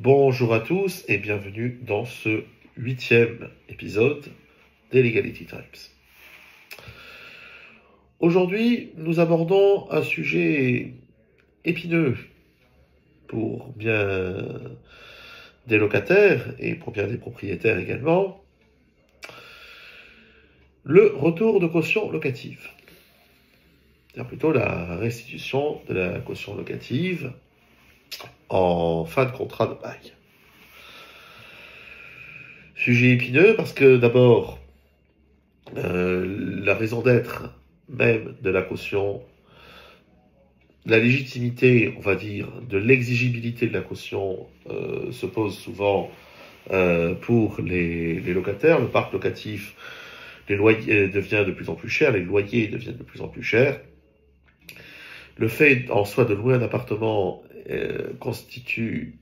Bonjour à tous et bienvenue dans ce 8e épisode des Legality Times. Aujourd'hui, nous abordons un sujet épineux pour bien des locataires et pour bien des propriétaires également, le retour de caution locative. C'est-à-dire plutôt la restitution de la caution locative en fin de contrat de bail. Sujet épineux parce que d'abord, la raison d'être même de la caution, la légitimité, on va dire, de l'exigibilité de la caution se pose souvent pour les locataires. Le parc locatif, les loyers devient de plus en plus cher, les loyers deviennent de plus en plus chers. Le fait en soi de louer un appartement constitue,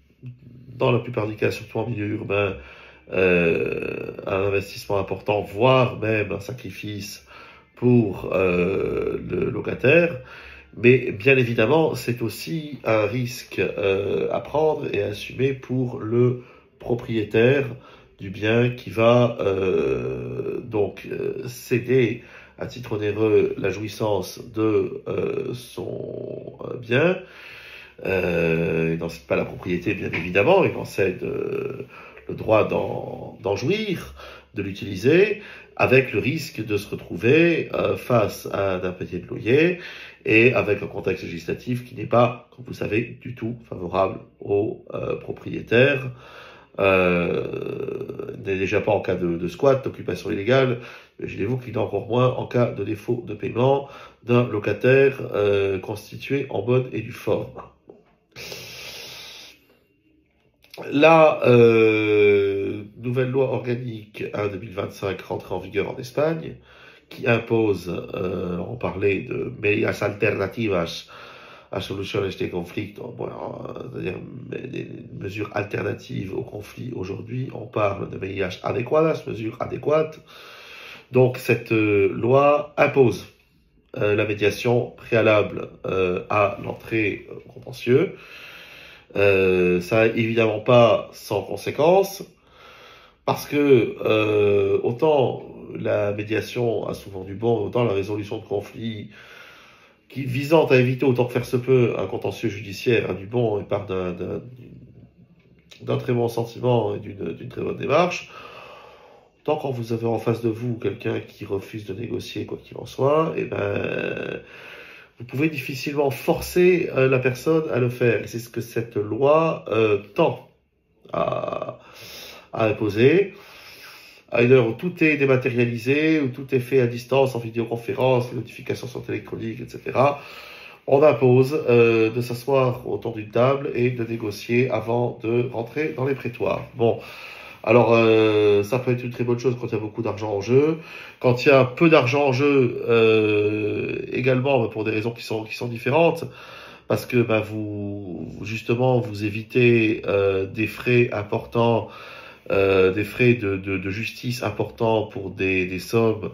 dans la plupart des cas, surtout en milieu urbain, un investissement important, voire même un sacrifice pour le locataire. Mais bien évidemment, c'est aussi un risque à prendre et à assumer pour le propriétaire du bien qui va céder à titre onéreux la jouissance de son bien. Il n'en cède pas la propriété, bien évidemment, il en cède le droit d'en jouir, de l'utiliser, avec le risque de se retrouver face à un impayé de loyer et avec un contexte législatif qui n'est pas, comme vous savez, du tout favorable aux propriétaires. N'est déjà pas en cas de squat, d'occupation illégale, imaginez-vous qu'il est encore moins en cas de défaut de paiement d'un locataire constitué en bonne et due forme. La nouvelle loi organique 1/2025 rentrée en vigueur en Espagne, qui impose, on parlait de medidas alternativas a soluciones de conflicto, c'est-à-dire des mesures alternatives au conflit. Aujourd'hui, on parle de medidas adecuadas, mesures adéquates. Donc cette loi impose la médiation préalable à l'entrée au contentieux. Ça évidemment pas sans conséquence, parce que autant la médiation a souvent du bon, autant la résolution de conflits visant à éviter autant que faire se peut un contentieux judiciaire a du bon et part d'un très bon sentiment et d'une très bonne démarche. Tant quand vous avez en face de vous quelqu'un qui refuse de négocier quoi qu'il en soit, vous pouvez difficilement forcer la personne à le faire. Et c'est ce que cette loi tend à imposer. À une heure où tout est dématérialisé, où tout est fait à distance, en vidéoconférence, les notifications sont électroniques, etc. On impose de s'asseoir autour d'une table et de négocier avant de rentrer dans les prétoires. Bon, alors ça peut être une très bonne chose quand il y a beaucoup d'argent en jeu. Quand il y a peu d'argent en jeu, également pour des raisons qui sont différentes, parce que vous évitez des frais importants, des frais de justice importants pour des sommes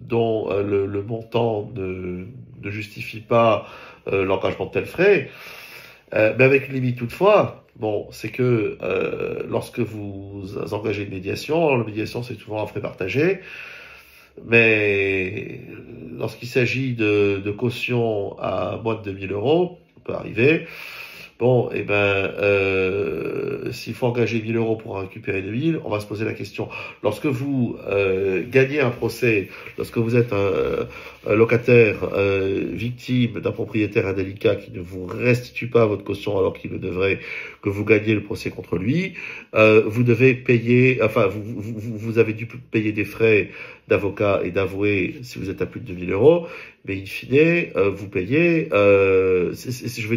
dont le montant ne justifie pas l'engagement de tels frais. Mais avec une limite toutefois, c'est que lorsque vous engagez une médiation, la médiation c'est souvent un frais partagé, mais lorsqu'il s'agit de caution à moins de 2000 €, ça peut arriver. S'il faut engager 1000 € pour récupérer 2000, on va se poser la question. Lorsque vous gagnez un procès, lorsque vous êtes un locataire victime d'un propriétaire indélicat qui ne vous restitue pas votre caution alors qu'il le devrait, que vous gagnez le procès contre lui, vous devez payer, vous avez dû payer des frais d'avocat et d'avoué si vous êtes à plus de 2000 €, mais in fine, vous payez, si vous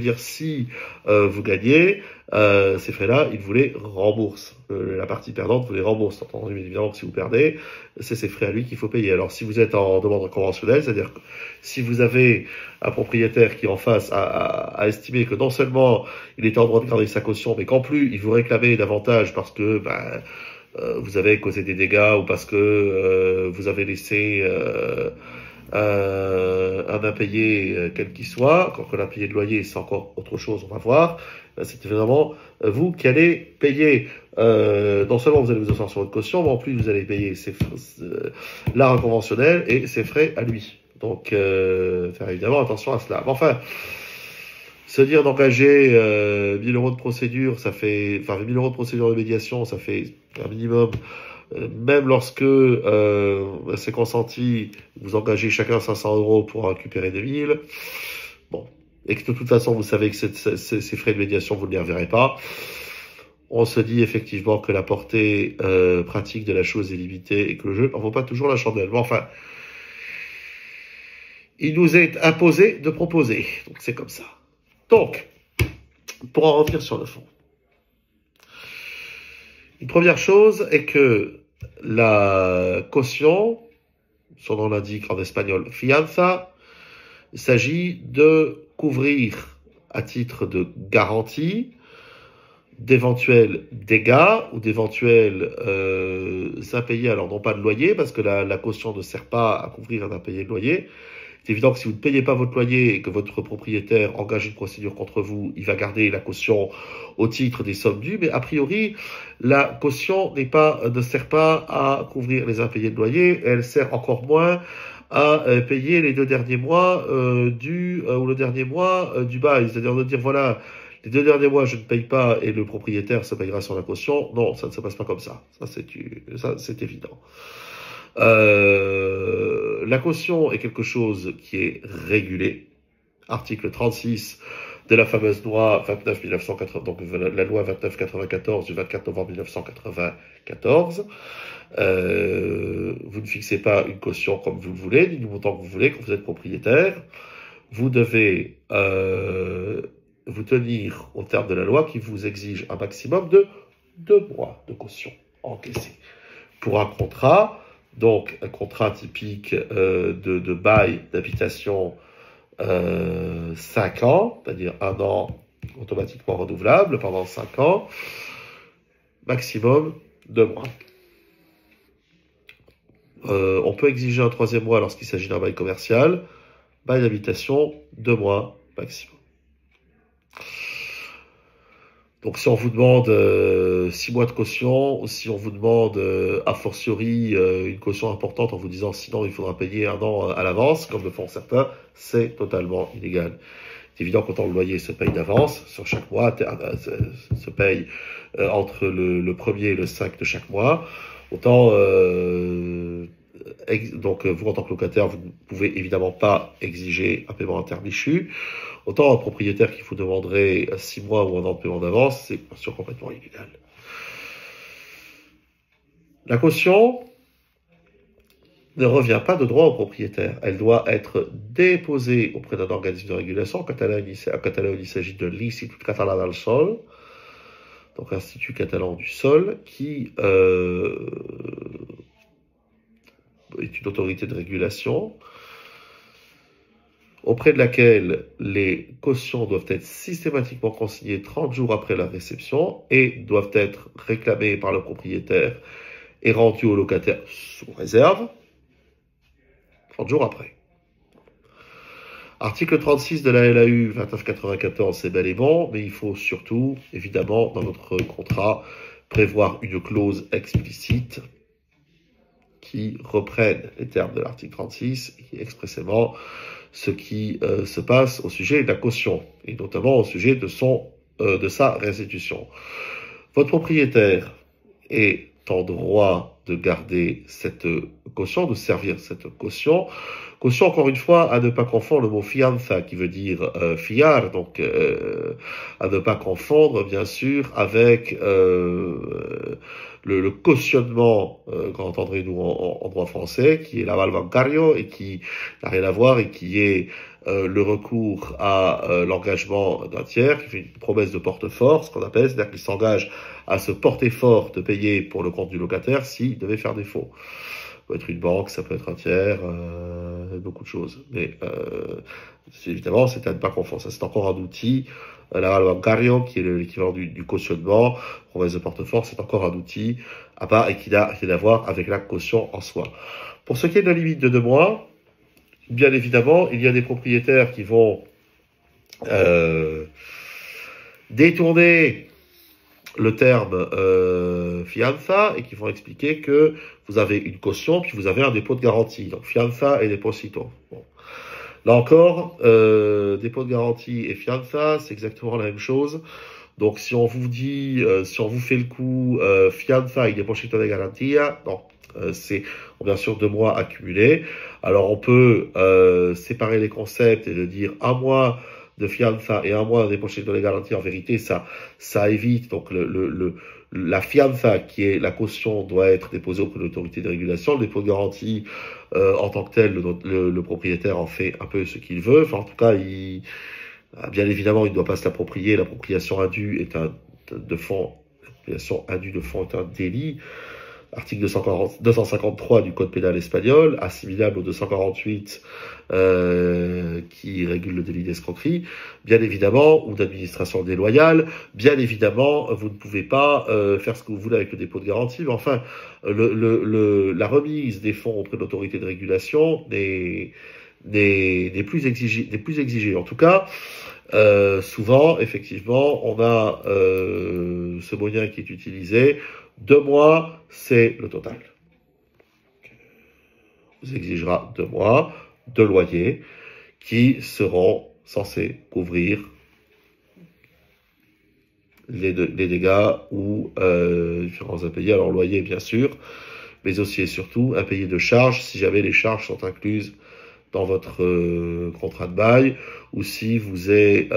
gagnez, ces frais-là, ils vous les remboursent. La partie perdante vous les rembourse. Entendu, bien évidemment que si vous perdez, c'est ces frais à lui qu'il faut payer. Alors si vous êtes en demande conventionnelle, c'est-à-dire que si vous avez un propriétaire qui en face a estimé que non seulement il était en droit de garder sa caution, mais qu'en plus il vous réclamait davantage parce que vous avez causé des dégâts ou parce que vous avez laissé un impayé quel qu'il soit, quand on a payé de loyer, c'est encore autre chose, on va voir. C'est évidemment vous qui allez payer. Non seulement vous allez vous asseoir sur votre caution, mais en plus vous allez payer l'art conventionnel et ses frais à lui. Donc, faire évidemment attention à cela. Mais enfin, se dire d'engager 1000 euros de procédure, ça fait, enfin 1000 euros de procédure de médiation, ça fait un minimum. Même lorsque c'est consenti, vous engagez chacun 500 euros pour récupérer 2000. Bon, et que de toute façon vous savez que ces frais de médiation vous ne les reverrez pas. On se dit effectivement que la portée pratique de la chose est limitée et que le jeu n'en vaut pas toujours la chandelle. Mais enfin, il nous est imposé de proposer, donc c'est comme ça. Donc, pour en revenir sur le fond. Une première chose est que la caution, son nom l'indique en espagnol, fianza, il s'agit de couvrir à titre de garantie d'éventuels dégâts ou d'éventuels impayés, alors non pas de loyer, parce que la caution ne sert pas à couvrir un impayé de loyer. C'est évident que si vous ne payez pas votre loyer et que votre propriétaire engage une procédure contre vous, il va garder la caution au titre des sommes dues, mais a priori, la caution ne sert pas à couvrir les impayés de loyer, elle sert encore moins à payer les 2 derniers mois ou le dernier mois du bail, c'est-à-dire de dire voilà, les 2 derniers mois je ne paye pas et le propriétaire se payera sur la caution. Non, ça ne se passe pas comme ça. Ça c'est évident. La caution est quelque chose qui est régulé. Article 36 de la fameuse loi 29-1980, donc la loi 29-94 du 24 novembre 1994. Vous ne fixez pas une caution comme vous le voulez, ni du montant que vous voulez quand vous êtes propriétaire. Vous devez vous tenir au terme de la loi qui vous exige un maximum de 2 mois de caution encaissée. Pour un contrat, donc un contrat typique de bail d'habitation 5 ans, c'est-à-dire 1 an automatiquement renouvelable pendant 5 ans, maximum 2 mois. On peut exiger un 3e mois lorsqu'il s'agit d'un bail commercial, bail d'habitation 2 mois maximum. Donc si on vous demande 6 mois de caution, ou si on vous demande a fortiori une caution importante en vous disant sinon il faudra payer 1 an à l'avance, comme le font certains, c'est totalement illégal. C'est évident qu'autant le loyer se paye d'avance, sur chaque mois, se paye entre le 1er et le 5 de chaque mois, autant donc vous en tant que locataire, vous ne pouvez évidemment pas exiger un paiement intermichu. Autant un propriétaire qui vous demanderait 6 mois ou 1 an de paiement d'avance, c'est bien sûr complètement illégal. La caution ne revient pas de droit au propriétaire. Elle doit être déposée auprès d'un organisme de régulation. En Catalogne, il s'agit de l'Institut Català del Sol, donc Institut catalan du sol, qui est une autorité de régulation auprès de laquelle les cautions doivent être systématiquement consignées 30 jours après la réception et doivent être réclamées par le propriétaire et rendues au locataire sous réserve 30 jours après. Article 36 de la LAU 2994, c'est bel et bon, mais il faut surtout, évidemment, dans notre contrat, prévoir une clause explicite qui reprenne les termes de l'article 36 et qui expressément ce qui se passe au sujet de la caution, et notamment au sujet de sa restitution. Votre propriétaire est en droit de garder cette caution, de servir cette caution. Caution, encore une fois, à ne pas confondre le mot fianza, qui veut dire fiar, donc à ne pas confondre, bien sûr, avec le cautionnement qu'entendrez-nous en droit français, qui est l'aval bancario et qui n'a rien à voir et qui est le recours à l'engagement d'un tiers, qui fait une promesse de porte-fort, ce qu'on appelle, c'est-à-dire qu'il s'engage à se porter fort de payer pour le compte du locataire s'il devait faire défaut. Ça peut être une banque, ça peut être un tiers, beaucoup de choses. Mais évidemment, c'est à ne pas confondre. Ça, c'est encore un outil. L'aval bancario, qui est l'équivalent du cautionnement, promesse de porte-fort, c'est encore un outil à part et qui n'a rien à voir avec la caution en soi. Pour ce qui est de la limite de 2 mois, Bien évidemment, il y a des propriétaires qui vont détourner le terme fianza et qui vont expliquer que vous avez une caution puis vous avez un dépôt de garantie. Donc fianza et deposito. Bon. Là encore, dépôt de garantie et fianza, c'est exactement la même chose. Donc si on vous dit, si on vous fait le coup fianza et deposito de garantia, non, c'est bien sûr 2 mois accumulés. Alors on peut séparer les concepts et de dire un mois de fianza et un mois de deposito de garantia. En vérité, ça évite donc la fianza, qui est la caution, doit être déposée auprès de l'autorité de régulation. Le dépôt de garantie, en tant que tel, le propriétaire en fait un peu ce qu'il veut. Enfin, en tout cas, bien évidemment, il ne doit pas se l'approprier. L'appropriation indue de fonds est un délit. Article 253 du Code pénal espagnol, assimilable au 248 qui régule le délit d'escroquerie, bien évidemment, ou d'administration déloyale. Bien évidemment, vous ne pouvez pas faire ce que vous voulez avec le dépôt de garantie, mais enfin, la remise des fonds auprès de l'autorité de régulation n'est plus exigée. En tout cas, souvent, effectivement, on a ce moyen qui est utilisé. 2 mois, c'est le total. On vous exigera 2 mois de loyer qui seront censés couvrir les dégâts ou différents impayés. Alors loyer, bien sûr, mais aussi et surtout impayés de charges, si jamais les charges sont incluses dans votre contrat de bail, ou si vous est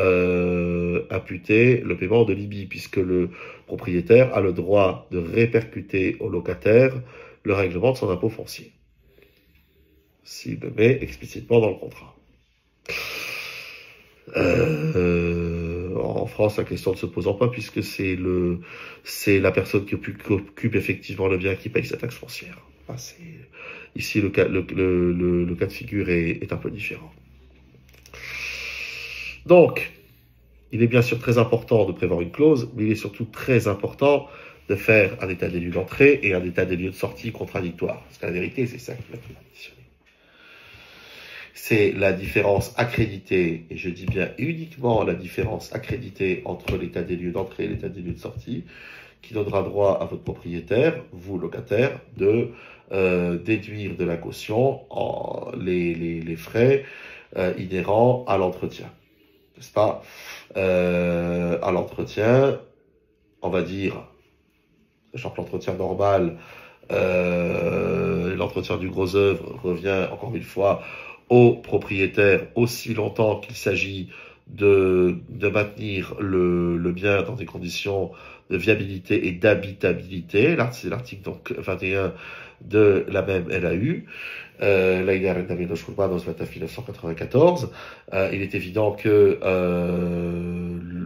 imputé le paiement de l'IBI, puisque le propriétaire a le droit de répercuter au locataire le règlement de son impôt foncier, s'il le met explicitement dans le contrat. En France, la question ne se posant pas, puisque c'est la personne qui occupe effectivement le bien qui paye sa taxe foncière. Enfin, ici, le cas de figure est un peu différent. Donc, il est bien sûr très important de prévoir une clause, mais il est surtout très important de faire un état des lieux d'entrée et un état des lieux de sortie contradictoire. Parce que la vérité, c'est ça qui va tout conditionner. C'est la différence accréditée, et je dis bien uniquement la différence accréditée entre l'état des lieux d'entrée et l'état des lieux de sortie, qui donnera droit à votre propriétaire, vous locataire, de déduire de la caution les frais inhérents à l'entretien. N'est-ce pas? À l'entretien, on va dire, sachant que l'entretien normal, l'entretien du gros œuvre revient encore une fois au propriétaire aussi longtemps qu'il s'agit de maintenir le bien dans des conditions de viabilité et d'habitabilité. Là, c'est l'article donc 21 de la même LAU. Là, il y a un avis de Schulman dans 1994. Il est évident que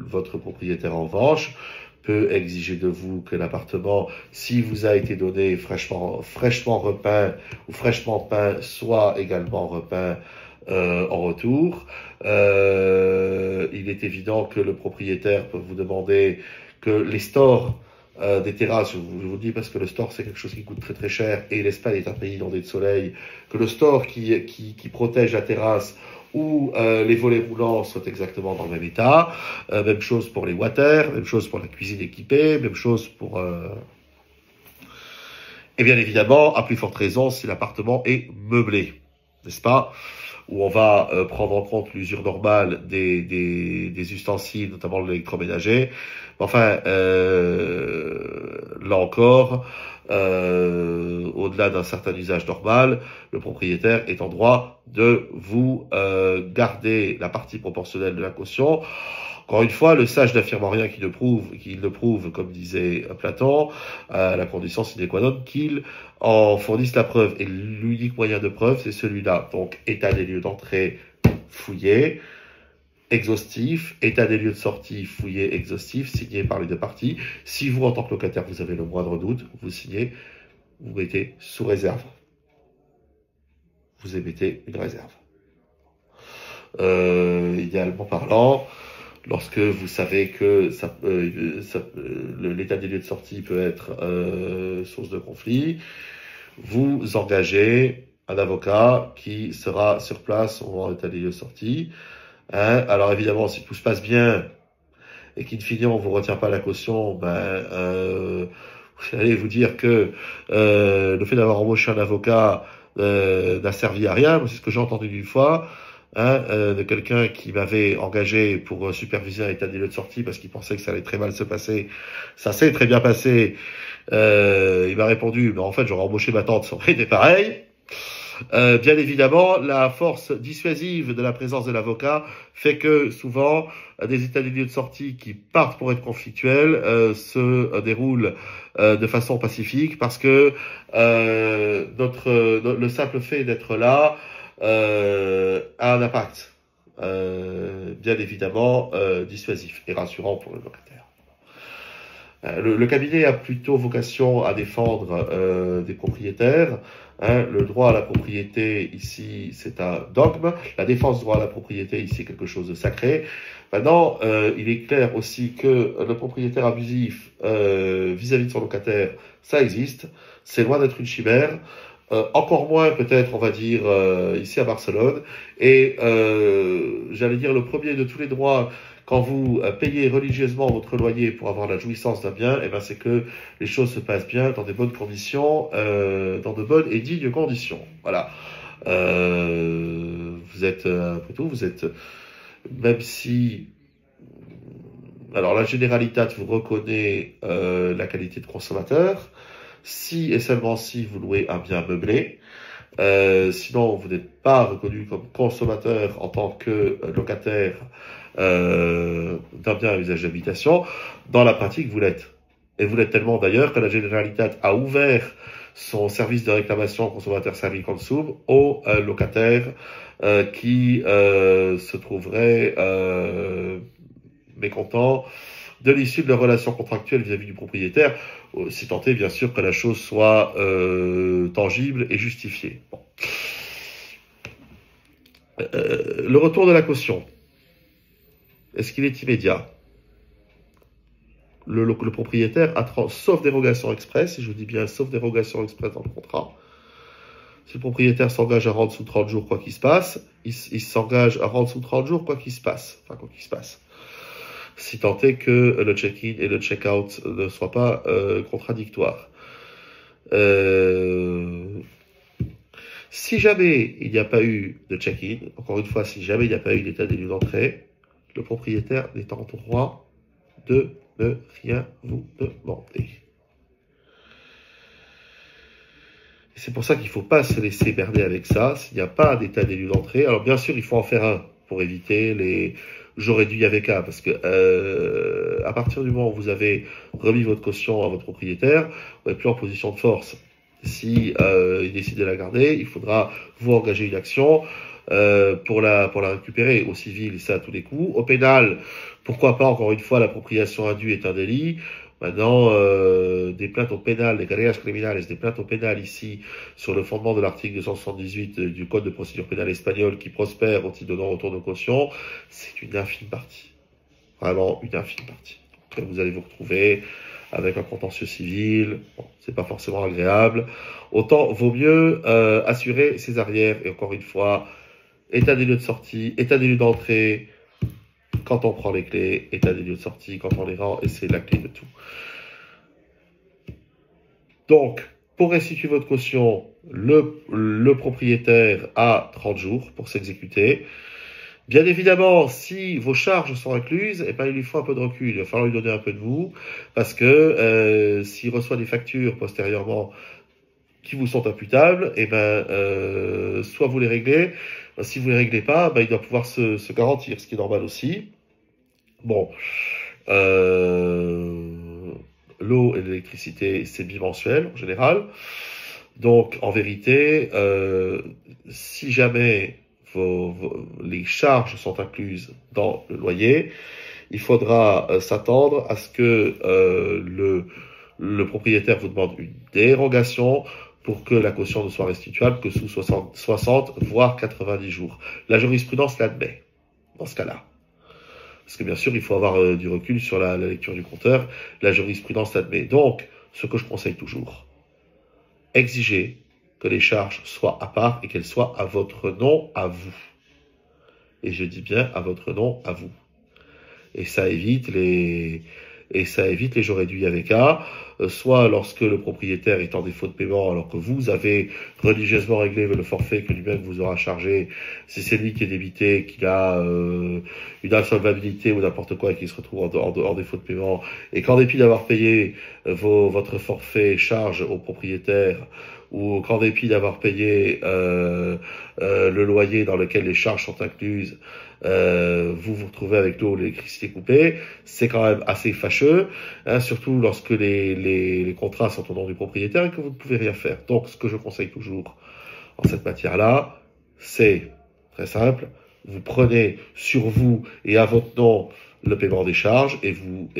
votre propriétaire, en revanche, peut exiger de vous que l'appartement, s'il vous a été donné fraîchement repeint ou fraîchement peint, soit également repeint en retour. Il est évident que le propriétaire peut vous demander que les stores des terrasses, je vous dis parce que le store c'est quelque chose qui coûte très très cher et l'Espagne est un pays inondé de soleil, que le store qui protège la terrasse où les volets roulants sont exactement dans le même état, même chose pour les water, même chose pour la cuisine équipée, même chose pour... Et bien évidemment, à plus forte raison, si l'appartement est meublé, n'est-ce pas? Où on va prendre en compte l'usure normale des ustensiles, notamment l'électroménager. Enfin, là encore, au-delà d'un certain usage normal, le propriétaire est en droit de vous garder la partie proportionnelle de la caution. Encore une fois, le sage n'affirme rien qu'il ne prouve, comme disait Platon, la condition sine qua non qu'il en fournisse la preuve. Et l'unique moyen de preuve, c'est celui-là. Donc, état des lieux d'entrée fouillé, exhaustif, état des lieux de sortie fouillé, exhaustif, signé par les deux parties. Si vous, en tant que locataire, vous avez le moindre doute, vous signez, vous mettez sous réserve. Vous émettez une réserve. Idéalement parlant, lorsque vous savez que l'état des lieux de sortie peut être source de conflit, vous engagez un avocat qui sera sur place au moment d'état des lieux sortis. Hein. Alors évidemment, si tout se passe bien et qu'in fine on vous retient pas la caution, j'allais vous dire que le fait d'avoir embauché un avocat n'a servi à rien. C'est ce que j'ai entendu une fois. Hein, de quelqu'un qui m'avait engagé pour superviser un état des lieux de sortie parce qu'il pensait que ça allait très mal se passer. Ça s'est très bien passé. Il m'a répondu, mais en fait, j'aurais embauché ma tante, ça aurait été pareil. Bien évidemment, la force dissuasive de la présence de l'avocat fait que souvent des états des lieux de sortie qui partent pour être conflictuels se déroulent de façon pacifique parce que le simple fait d'être là a un impact bien évidemment dissuasif et rassurant pour le locataire. Le cabinet a plutôt vocation à défendre des propriétaires. Hein, le droit à la propriété, ici, c'est un dogme. La défense du droit à la propriété, ici, est quelque chose de sacré. Maintenant, il est clair aussi que le propriétaire abusif vis-à-vis de son locataire, ça existe. C'est loin d'être une chimère. Encore moins, peut-être, on va dire, ici à Barcelone. Et j'allais dire, le premier de tous les droits, quand vous payez religieusement votre loyer pour avoir la jouissance d'un bien, eh ben c'est que les choses se passent bien dans des bonnes conditions, dans de bonnes et dignes conditions. Voilà. Vous êtes, après tout, vous êtes, même si, alors la Generalitat vous reconnaît la qualité de consommateur, si et seulement si vous louez un bien meublé. Sinon, vous n'êtes pas reconnu comme consommateur en tant que locataire d'un bien à usage d'habitation. Dans la pratique, vous l'êtes. Et vous l'êtes tellement d'ailleurs que la Generalitat a ouvert son service de réclamation consommateur service consum aux locataires qui se trouveraient mécontents de l'issue de leur relation contractuelle vis-à-vis du propriétaire, si tant est bien sûr que la chose soit tangible et justifiée. Bon. Le retour de la caution, est-ce qu'il est immédiat? Le propriétaire, sauf dérogation express, et je vous dis bien sauf dérogation express dans le contrat, si le propriétaire s'engage à rendre sous 30 jours quoi qu'il se passe, il s'engage à rendre sous 30 jours quoi qu'il se passe. Enfin, quoi qu'il se passe. Si tant est que le check-in et le check-out ne soient pas contradictoires. Si jamais il n'y a pas eu de check-in, encore une fois, si jamais il n'y a pas eu d'état des lieux d'entrée, le propriétaire n'est en droit de ne rien vous demander. Et c'est pour ça qu'il ne faut pas se laisser berner avec ça. S'il n'y a pas d'état des lieux d'entrée, alors bien sûr, il faut en faire un pour éviter les j'aurais dû y avec un, parce que à partir du moment où vous avez remis votre caution à votre propriétaire, vous n'êtes plus en position de force. Si il décide de la garder, il faudra vous engager une action pour la récupérer. Au civil, c'est à tous les coups. Au pénal, pourquoi pas, encore une fois, l'appropriation indue est un délit. Maintenant, des plaintes au pénal, des querellas criminales, des plaintes au pénal ici, sur le fondement de l'article 278 du Code de procédure pénale espagnol qui prospère au titre de non-retour de caution, c'est une infime partie. Vraiment une infime partie. Après, vous allez vous retrouver avec un contentieux civil, bon, c'est pas forcément agréable. Autant vaut mieux assurer ses arrières, et encore une fois, état des lieux de sortie, état des lieux d'entrée, quand on prend les clés, état des lieux de sortie, quand on les rend, et c'est la clé de tout. Donc, pour restituer votre caution, le propriétaire a 30 jours pour s'exécuter. Bien évidemment, si vos charges sont incluses, eh ben, il lui faut un peu de recul, il va falloir lui donner un peu de vous, parce que s'il reçoit des factures postérieurement qui vous sont imputables, eh ben, soit vous les réglez, si vous les réglez pas, ben, il doit pouvoir se garantir, ce qui est normal aussi. Bon, l'eau et l'électricité, c'est bimensuel en général. Donc, en vérité, si jamais les charges sont incluses dans le loyer, il faudra s'attendre à ce que le propriétaire vous demande une dérogation pour que la caution ne soit restituable que sous 60 voire 90 jours. La jurisprudence l'admet dans ce cas-là. Parce que bien sûr, il faut avoir du recul sur la lecture du compteur. La jurisprudence l'admet. Donc, ce que je conseille toujours, exigez que les charges soient à part et qu'elles soient à votre nom, à vous. Et je dis bien à votre nom, à vous. Et ça évite les jours réduits avec A, soit lorsque le propriétaire est en défaut de paiement alors que vous avez religieusement réglé le forfait que lui-même vous aura chargé, si c'est lui qui est débité, qu'il a une insolvabilité ou n'importe quoi et qu'il se retrouve en défaut de paiement, et qu'en dépit d'avoir payé votre forfait charge au propriétaire, ou qu'en dépit d'avoir payé le loyer dans lequel les charges sont incluses, vous vous retrouvez avec l'eau ou l'électricité coupée, c'est quand même assez fâcheux, hein, surtout lorsque les contrats sont au nom du propriétaire et que vous ne pouvez rien faire. Donc, ce que je conseille toujours en cette matière-là, c'est très simple. Vous prenez sur vous et à votre nom le paiement des charges et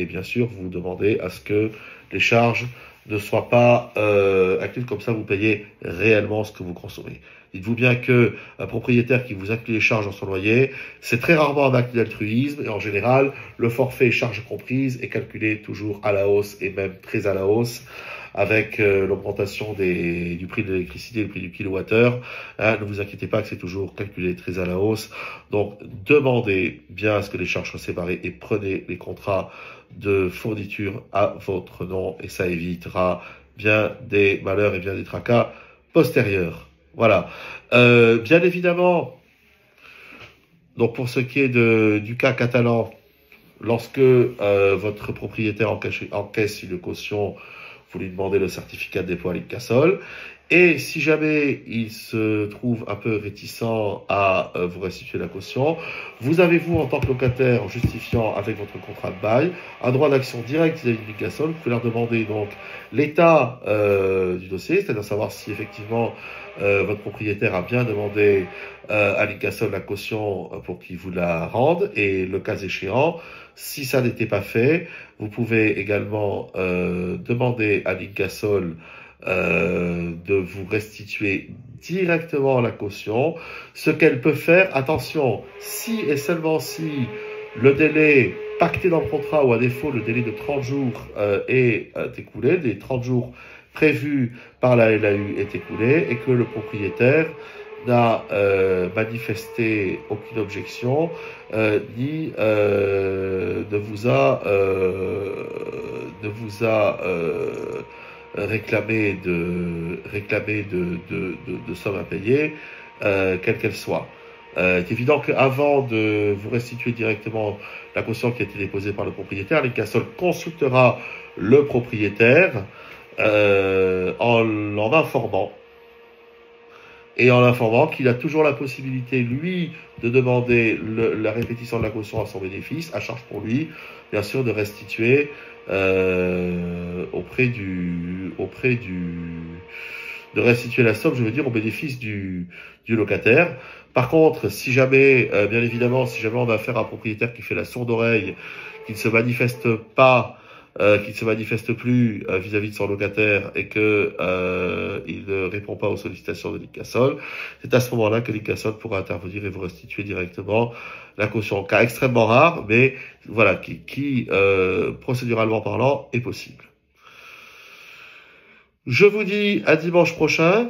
bien sûr, vous demandez à ce que les charges ne soient pas incluses, comme ça vous payez réellement ce que vous consommez. Dites-vous bien que un propriétaire qui vous inclut les charges dans son loyer, c'est très rarement un acte d'altruisme et en général, le forfait charges comprises est calculé toujours à la hausse et même très à la hausse avec l'augmentation du prix de l'électricité, le prix du kilowattheure. Ne vous inquiétez pas que c'est toujours calculé très à la hausse. Donc, demandez bien à ce que les charges soient séparées et prenez les contrats de fourniture à votre nom et ça évitera bien des malheurs et bien des tracas postérieurs. Voilà. Bien évidemment, donc pour ce qui est du cas catalan, lorsque votre propriétaire encaisse une caution, vous lui demandez le certificat de dépôt à l'Incasol. Et si jamais il se trouve un peu réticent à vous restituer la caution, vous avez, vous, en tant que locataire, en justifiant avec votre contrat de bail, un droit d'action direct vis-à-vis de l'Incasol. Vous pouvez leur demander donc l'état du dossier, c'est-à-dire savoir si effectivement votre propriétaire a bien demandé à l'Incasol la caution pour qu'il vous la rende, et le cas échéant, si ça n'était pas fait, vous pouvez également demander à l'Incasol de vous restituer directement la caution, ce qu'elle peut faire, attention, si et seulement si le délai pacté dans le contrat, ou à défaut le délai de 30 jours est écoulé, les 30 jours prévus par la LAU est écoulé, et que le propriétaire n'a manifesté aucune objection, ni ne vous a réclamer de sommes à payer, quelle qu'elle soit. C'est évident qu'avant de vous restituer directement la caution qui a été déposée par le propriétaire, l'Incasol consultera le propriétaire en l'en informant. Et en l'informant qu'il a toujours la possibilité, lui, de demander la répétition de la caution à son bénéfice, à charge pour lui, bien sûr, de restituer de restituer la somme, je veux dire, au bénéfice du locataire. Par contre, si jamais, bien évidemment, si jamais on a affaire à un propriétaire qui fait la sourde oreille, qui ne se manifeste pas, qui ne se manifeste plus vis-à-vis de son locataire et que il ne répond pas aux sollicitations de l'Incasol, c'est à ce moment-là que l'Incasol pourra intervenir et vous restituer directement la caution. Cas extrêmement rare, mais voilà, qui procéduralement parlant, est possible. Je vous dis à dimanche prochain.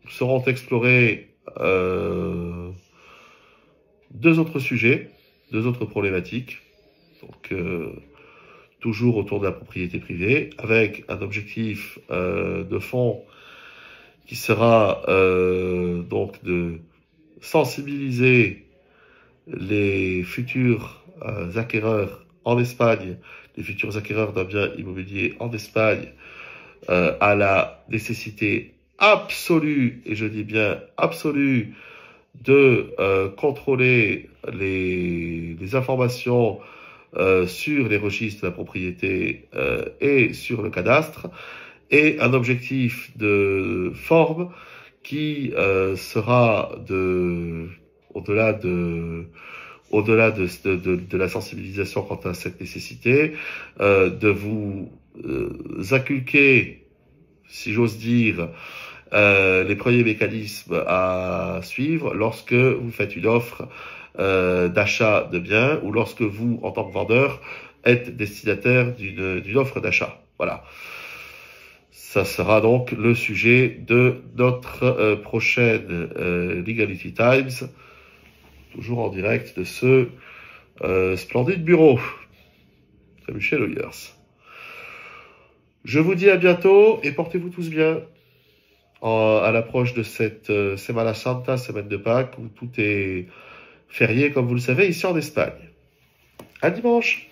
Seront explorés deux autres sujets, deux autres problématiques. Donc toujours autour de la propriété privée, avec un objectif de fond qui sera donc de sensibiliser les futurs acquéreurs en Espagne, les futurs acquéreurs d'un bien immobilier en Espagne, à la nécessité absolue, et je dis bien absolue, de contrôler les informations sur les registres de la propriété et sur le cadastre, et un objectif de forme qui sera au-delà de la sensibilisation quant à cette nécessité, de vous inculquer, si j'ose dire, les premiers mécanismes à suivre lorsque vous faites une offre d'achat de biens, ou lorsque vous, en tant que vendeur, êtes destinataire d'une offre d'achat. Voilà. Ça sera donc le sujet de notre prochaine Legality Times, toujours en direct de ce splendide bureau. Salut chez Lawyers. Je vous dis à bientôt et portez-vous tous bien à l'approche de cette Semana Santa, semaine de Pâques, où tout est férié, comme vous le savez, ici en Espagne. À dimanche!